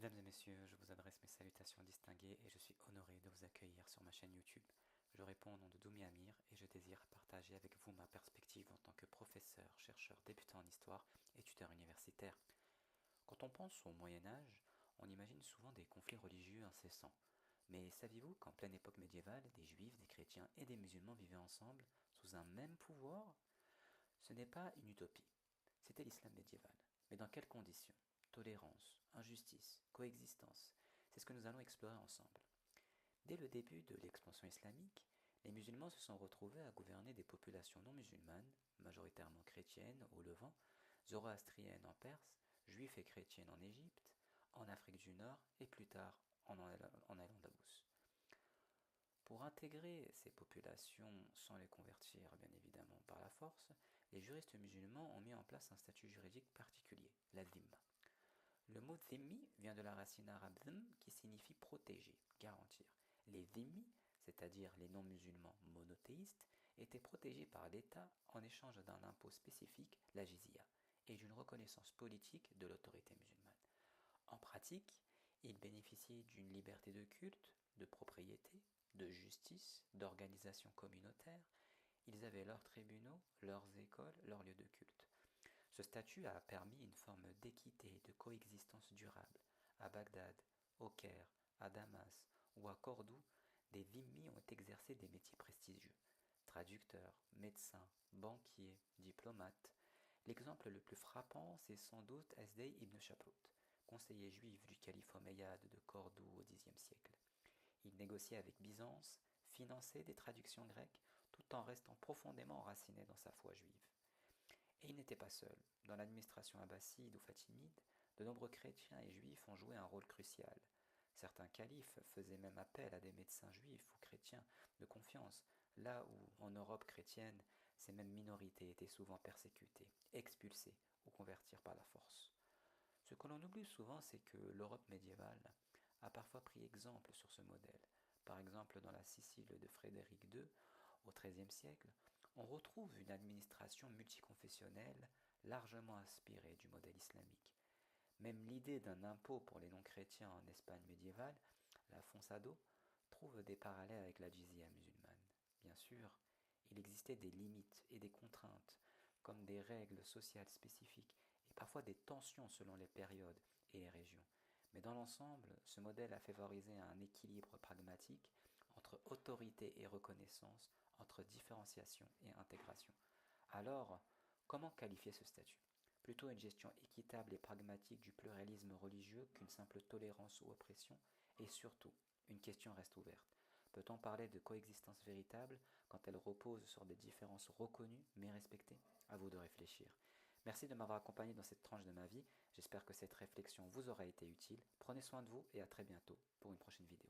Mesdames et messieurs, je vous adresse mes salutations distinguées et je suis honoré de vous accueillir sur ma chaîne YouTube. Je réponds au nom de Doumi Amir et je désire partager avec vous ma perspective en tant que professeur, chercheur débutant en histoire et tuteur universitaire. Quand on pense au Moyen-Âge, on imagine souvent des conflits religieux incessants. Mais saviez-vous qu'en pleine époque médiévale, des juifs, des chrétiens et des musulmans vivaient ensemble sous un même pouvoir? Ce n'est pas une utopie, c'était l'islam médiéval. Mais dans quelles conditions? Tolérance, injustice, coexistence, c'est ce que nous allons explorer ensemble. Dès le début de l'expansion islamique, les musulmans se sont retrouvés à gouverner des populations non musulmanes, majoritairement chrétiennes au Levant, zoroastriennes en Perse, juifs et chrétiennes en Égypte, en Afrique du Nord et plus tard en Al-Andalus. Pour intégrer ces populations sans les convertir bien évidemment par la force, les juristes musulmans ont mis en place un statut juridique particulier, la dhimma. Le mot dhimmi vient de la racine arabe dhim qui signifie protéger, garantir. Les dhimmis, c'est-à-dire les non-musulmans monothéistes, étaient protégés par l'État en échange d'un impôt spécifique, la jizya, et d'une reconnaissance politique de l'autorité musulmane. En pratique, ils bénéficiaient d'une liberté de culte, de propriété, de justice, d'organisation communautaire. Ils avaient leurs tribunaux, leurs écoles, leurs lieux de culte. Ce statut a permis une forme d'équité et de coexistence durable. À Bagdad, au Caire, à Damas ou à Cordoue, des dhimmis ont exercé des métiers prestigieux. Traducteurs, médecins, banquiers, diplomates. L'exemple le plus frappant, c'est sans doute Esdey ibn Shaprut, conseiller juif du calife omeyyade de Cordoue au Xe siècle. Il négociait avec Byzance, finançait des traductions grecques, tout en restant profondément enraciné dans sa foi juive. Et il n'était pas seul. Dans l'administration abbasside ou fatimide, de nombreux chrétiens et juifs ont joué un rôle crucial. Certains califes faisaient même appel à des médecins juifs ou chrétiens de confiance, là où, en Europe chrétienne, ces mêmes minorités étaient souvent persécutées, expulsées ou converties par la force. Ce que l'on oublie souvent, c'est que l'Europe médiévale a parfois pris exemple sur ce modèle. Par exemple, dans la Sicile de Frédéric II, au XIIIe siècle, on retrouve une administration multiconfessionnelle largement inspirée du modèle islamique. Même l'idée d'un impôt pour les non-chrétiens en Espagne médiévale, la Fonsado, trouve des parallèles avec la djizya musulmane. Bien sûr, il existait des limites et des contraintes, comme des règles sociales spécifiques et parfois des tensions selon les périodes et les régions. Mais dans l'ensemble, ce modèle a favorisé un équilibre pragmatique entre autorité et reconnaissance, entre différenciation et intégration. Alors, comment qualifier ce statut? Plutôt une gestion équitable et pragmatique du pluralisme religieux qu'une simple tolérance ou oppression, et surtout, une question reste ouverte. Peut-on parler de coexistence véritable quand elle repose sur des différences reconnues mais respectées? À vous de réfléchir. Merci de m'avoir accompagné dans cette tranche de ma vie. J'espère que cette réflexion vous aura été utile. Prenez soin de vous et à très bientôt pour une prochaine vidéo.